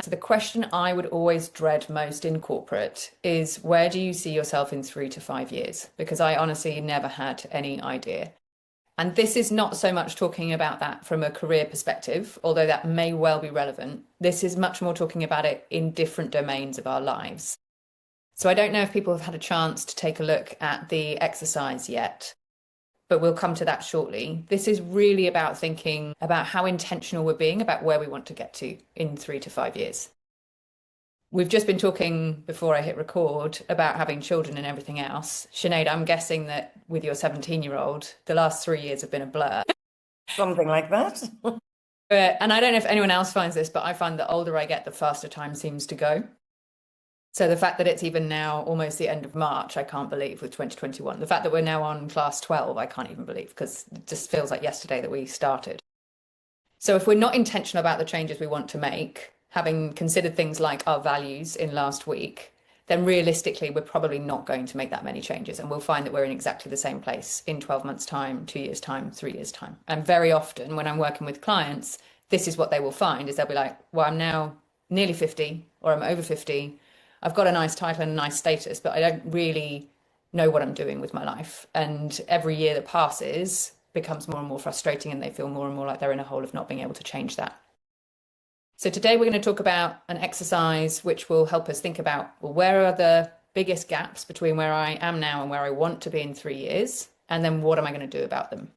So the question I would always dread most in corporate is, where do you see yourself in 3 to 5 years? Because I honestly never had any idea. And this is not so much talking about that from a career perspective, although that may well be relevant. This is much more talking about it in different domains of our lives. So I don't know if people have had a chance to take a look at the exercise yet, but we'll come to that shortly. This is really about thinking about how intentional we're being about where we want to get to in 3 to 5 years. We've just been talking before I hit record about having children and everything else. Sinead, I'm guessing that with your 17-year-old, the last 3 years have been a blur. Something like that. And I don't know if anyone else finds this, but I find the older I get, the faster time seems to go. So the fact that it's even now almost the end of March, I can't believe, with 2021. The fact that we're now on class 12, I can't even believe, because it just feels like yesterday that we started. So if we're not intentional about the changes we want to make, having considered things like our values in last week, then realistically, we're probably not going to make that many changes. And we'll find that we're in exactly the same place in 12 months' time, 2 years' time, 3 years' time. And very often when I'm working with clients, this is what they will find, is they'll be like, well, I'm now nearly 50 or I'm over 50. I've got a nice title and a nice status, but I don't really know what I'm doing with my life. And every year that passes becomes more and more frustrating, and they feel more and more like they're in a hole of not being able to change that. So today we're going to talk about an exercise which will help us think about, well, where are the biggest gaps between where I am now and where I want to be in 3 years? And then what am I going to do about them?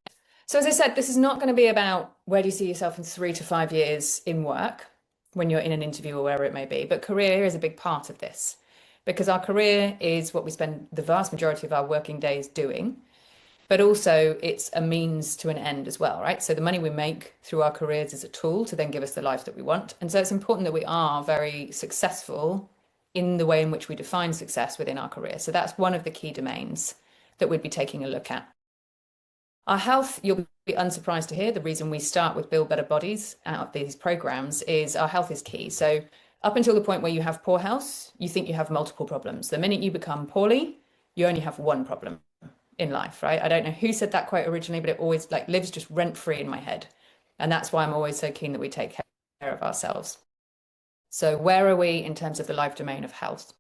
So as I said, this is not going to be about where do you see yourself in 3 to 5 years in work, when you're in an interview or wherever it may be, but career is a big part of this, because our career is what we spend the vast majority of our working days doing, but also it's a means to an end as well, right? So the money we make through our careers is a tool to then give us the life that we want. And so it's important that we are very successful in the way in which we define success within our career. So that's one of the key domains that we'd be taking a look at. Our health, you'll be unsurprised to hear, the reason we start with Build Better Bodies out of these programs is our health is key. So up until the point where you have poor health, you think you have multiple problems. The minute you become poorly, you only have one problem in life, right? I don't know who said that quote originally, but it always lives just rent free in my head. And that's why I'm always so keen that we take care of ourselves. So where are we in terms of the life domain of health?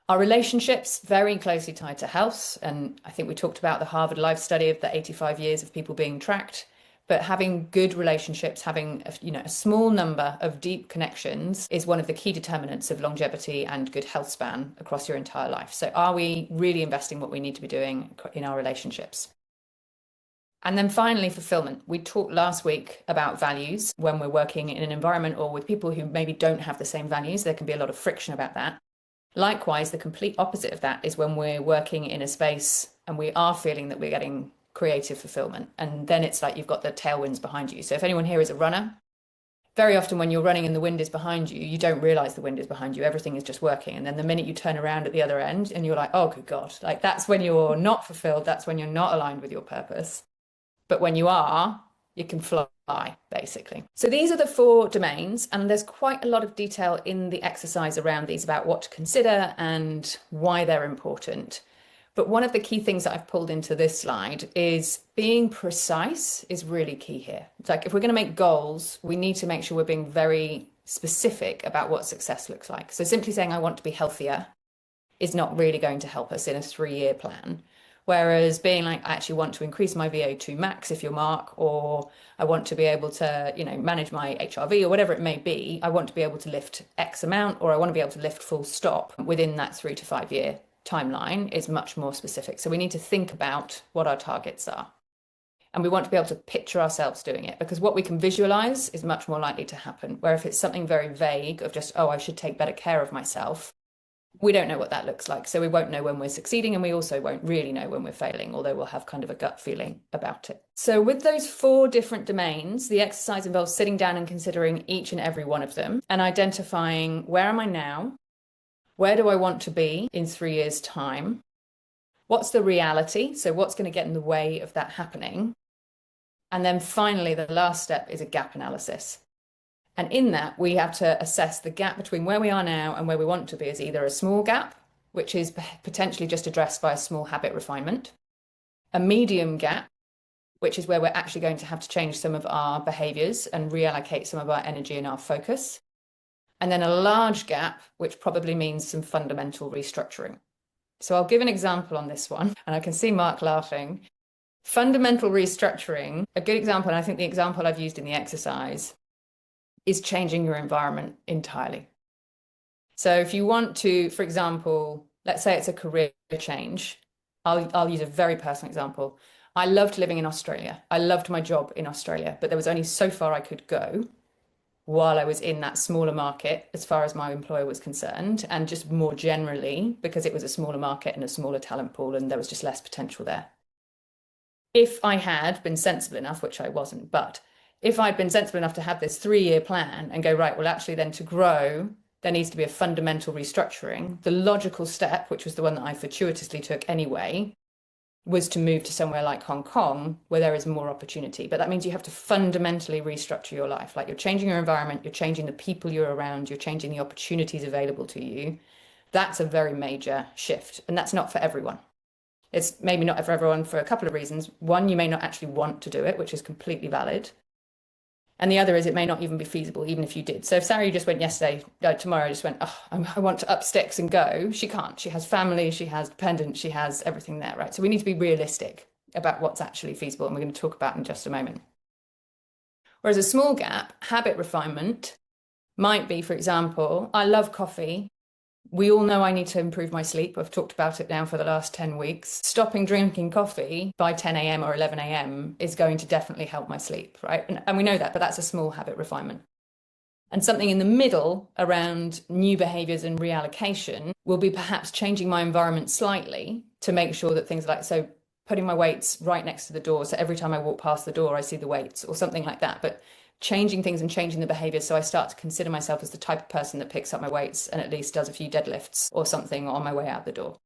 Our relationships, very closely tied to health. And I think we talked about the Harvard Life study of the 85 years of people being tracked. But having good relationships, having a small number of deep connections is one of the key determinants of longevity and good health span across your entire life. So are we really investing what we need to be doing in our relationships? And then finally, fulfillment. We talked last week about values. When we're working in an environment or with people who maybe don't have the same values, there can be a lot of friction about that. Likewise, the complete opposite of that is when we're working in a space and we are feeling that we're getting creative fulfillment. And then it's like you've got the tailwinds behind you. So if anyone here is a runner, very often when you're running and the wind is behind you, you don't realize the wind is behind you. Everything is just working. And then the minute you turn around at the other end and you're like, oh, good God, that's when you're not fulfilled. That's when you're not aligned with your purpose. But when you are, you can fly, basically. So these are the 4 domains, and there's quite a lot of detail in the exercise around these about what to consider and why they're important. But one of the key things that I've pulled into this slide is being precise is really key here. It's like if we're going to make goals, we need to make sure we're being very specific about what success looks like. So simply saying I want to be healthier is not really going to help us in a 3-year plan. Whereas being like, I actually want to increase my VO2 max if you're Mark, or I want to be able to, manage my HRV or whatever it may be. I want to be able to lift X amount, or I want to be able to lift full stop within that 3 to 5 year timeline is much more specific. So we need to think about what our targets are. And we want to be able to picture ourselves doing it, because what we can visualize is much more likely to happen. Where if it's something very vague of just, oh, I should take better care of myself, we don't know what that looks like. So we won't know when we're succeeding, and we also won't really know when we're failing, although we'll have kind of a gut feeling about it. So with those 4 different domains, the exercise involves sitting down and considering each and every one of them and identifying, where am I now? Where do I want to be in 3 years' time? What's the reality? So what's going to get in the way of that happening? And then finally, the last step is a gap analysis. And in that, we have to assess the gap between where we are now and where we want to be as either a small gap, which is potentially just addressed by a small habit refinement, a medium gap, which is where we're actually going to have to change some of our behaviors and reallocate some of our energy and our focus, and then a large gap, which probably means some fundamental restructuring. So I'll give an example on this one, and I can see Mark laughing. Fundamental restructuring, a good example, and I think the example I've used in the exercise, is changing your environment entirely. So if you want to, for example, let's say it's a career change. I'll use a very personal example. I loved living in Australia. I loved my job in Australia, but there was only so far I could go while I was in that smaller market as far as my employer was concerned, and just more generally because it was a smaller market and a smaller talent pool and there was just less potential there. If I had been sensible enough, which I wasn't, but if I'd been sensible enough to have this 3-year plan and go, right, well, actually then to grow, there needs to be a fundamental restructuring. The logical step, which was the one that I fortuitously took anyway, was to move to somewhere like Hong Kong, where there is more opportunity. But that means you have to fundamentally restructure your life. Like, you're changing your environment, you're changing the people you're around, you're changing the opportunities available to you. That's a very major shift. And that's not for everyone. It's maybe not for everyone for a couple of reasons. One, you may not actually want to do it, which is completely valid. And the other is it may not even be feasible, even if you did. So if Sarah just went yesterday, tomorrow just went, oh, I want to up sticks and go, she can't. She has family, she has dependents, she has everything there, right? So we need to be realistic about what's actually feasible, and we're going to talk about in just a moment. Whereas a small gap, habit refinement, might be, for example, I love coffee. We all know I need to improve my sleep. I've talked about it now for the last 10 weeks. Stopping drinking coffee by 10 a.m. or 11 a.m. is going to definitely help my sleep, right? And we know that, but that's a small habit refinement. And something in the middle around new behaviors and reallocation will be perhaps changing my environment slightly to make sure that things like, so putting my weights right next to the door. So every time I walk past the door, I see the weights or something like that. But changing things and changing the behavior, so I start to consider myself as the type of person that picks up my weights and at least does a few deadlifts or something on my way out the door.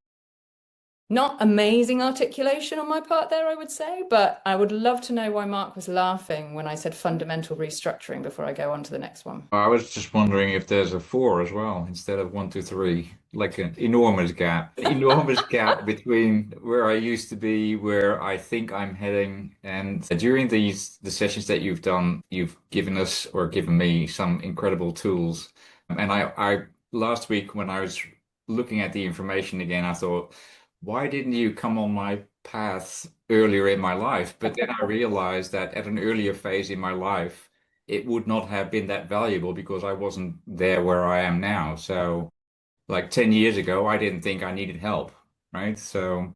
Not amazing articulation on my part there, I would say, but I would love to know why Mark was laughing when I said fundamental restructuring before I go on to the next one. I was just wondering if there's a 4 as well instead of 1, 2, 3, like an enormous gap, enormous gap between where I used to be, where I think I'm heading. And during the sessions that you've done, you've given us or given me some incredible tools. And I last week when I was looking at the information again, I thought, why didn't you come on my path earlier in my life? But then I realized that at an earlier phase in my life, it would not have been that valuable because I wasn't there where I am now. So, like 10 years ago, I didn't think I needed help, right? So,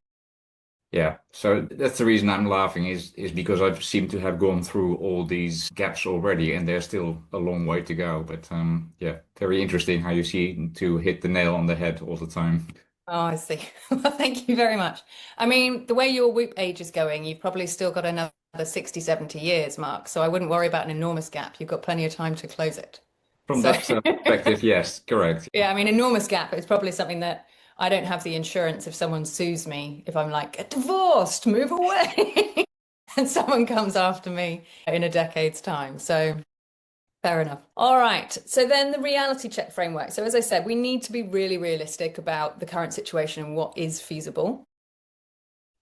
yeah. So that's the reason I'm laughing is because I've seemed to have gone through all these gaps already, and there's still a long way to go. But yeah, very interesting how you seem to hit the nail on the head all the time. Oh, I see. Well, thank you very much. I mean, the way your Whoop age is going, you've probably still got another 60, 70 years, Mark. So I wouldn't worry about an enormous gap. You've got plenty of time to close it. From So, that perspective, yes, correct. yeah, I mean, enormous gap is probably something that I don't have the insurance if someone sues me, if I'm like, get divorced, move away, and someone comes after me in a decade's time. So fair enough. All right. So then the reality check framework. So as I said, we need to be really realistic about the current situation and what is feasible.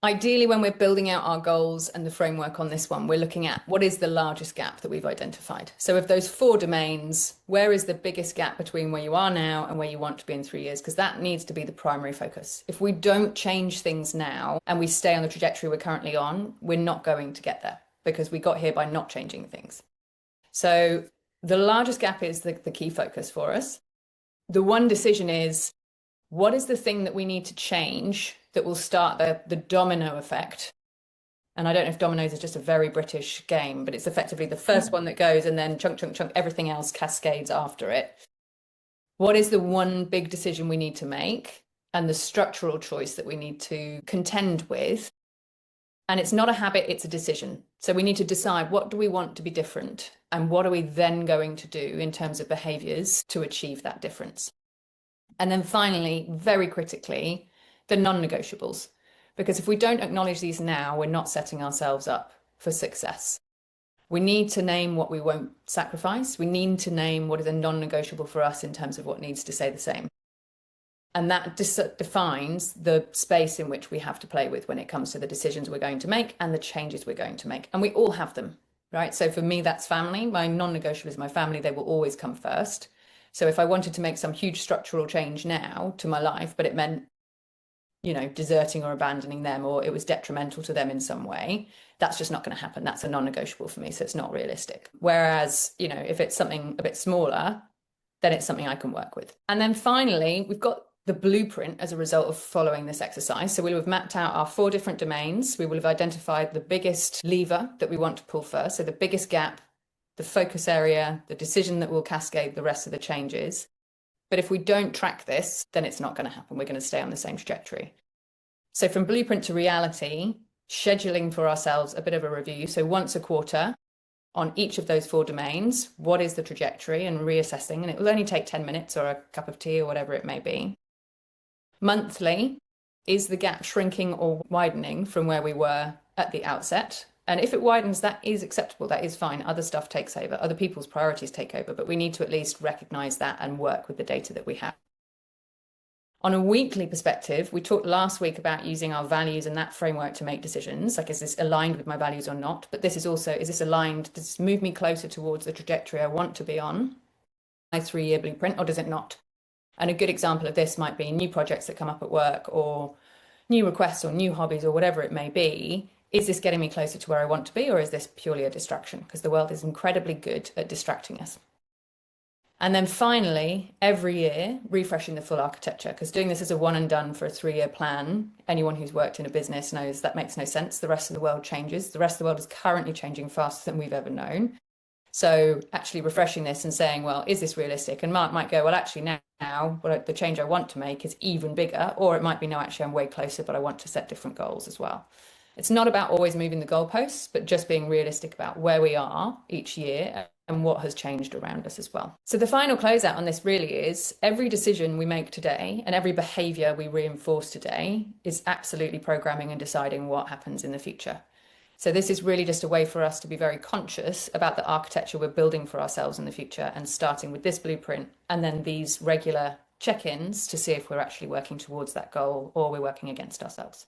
Ideally, when we're building out our goals and the framework on this one, we're looking at what is the largest gap that we've identified. So of those 4 domains, where is the biggest gap between where you are now and where you want to be in 3 years? Because that needs to be the primary focus. If we don't change things now and we stay on the trajectory we're currently on, we're not going to get there because we got here by not changing things. So the largest gap is the key focus for us. The one decision is, what is the thing that we need to change that will start the domino effect? And I don't know if dominoes is just a very British game, but it's effectively the first one that goes and then chunk, chunk, chunk, everything else cascades after it. What is the one big decision we need to make and the structural choice that we need to contend with? And it's not a habit, it's a decision. So we need to decide, what do we want to be different? And what are we then going to do in terms of behaviors to achieve that difference? And then finally, very critically, the non-negotiables. Because if we don't acknowledge these now, we're not setting ourselves up for success. We need to name what we won't sacrifice. We need to name what is a non-negotiable for us in terms of what needs to stay the same. And that defines the space in which we have to play with when it comes to the decisions we're going to make and the changes we're going to make. And we all have them, right? So for me, that's family. My non-negotiable is my family. They will always come first. So if I wanted to make some huge structural change now to my life, but it meant, you know, deserting or abandoning them, or it was detrimental to them in some way, that's just not going to happen. That's a non-negotiable for me. So it's not realistic. Whereas, you know, if it's something a bit smaller, then it's something I can work with. And then finally, we've got the blueprint as a result of following this exercise. So we'll have mapped out our 4 different domains. We will have identified the biggest lever that we want to pull first. So the biggest gap, the focus area, the decision that will cascade the rest of the changes. But if we don't track this, then it's not going to happen. We're going to stay on the same trajectory. So from blueprint to reality, scheduling for ourselves a bit of a review. So once a quarter on each of those 4 domains, what is the trajectory, and reassessing, and it will only take 10 minutes or a cup of tea or whatever it may be. Monthly, is the gap shrinking or widening from where we were at the outset? And if it widens, that is acceptable, that is fine. Other stuff takes over, other people's priorities take over, but we need to at least recognize that and work with the data that we have. On a weekly perspective, we talked last week about using our values and that framework to make decisions, like, is this aligned with my values or not? But this is also, is this aligned? Does this move me closer towards the trajectory I want to be on, my 3-year blueprint, or does it not? And a good example of this might be new projects that come up at work, or new requests or new hobbies or whatever it may be. Is this getting me closer to where I want to be, or is this purely a distraction? Because the world is incredibly good at distracting us. And then finally, every year, refreshing the full architecture, because doing this as a one and done for a 3-year plan, anyone who's worked in a business knows that makes no sense. The rest of the world changes. The rest of the world is currently changing faster than we've ever known. So actually refreshing this and saying, well, is this realistic? And Mark might go, well, actually now the change I want to make is even bigger. Or it might be, no, actually I'm way closer, but I want to set different goals as well. It's not about always moving the goalposts, but just being realistic about where we are each year and what has changed around us as well. So the final closeout on this really is, every decision we make today and every behavior we reinforce today is absolutely programming and deciding what happens in the future. So this is really just a way for us to be very conscious about the architecture we're building for ourselves in the future, and starting with this blueprint and then these regular check-ins to see if we're actually working towards that goal or we're working against ourselves.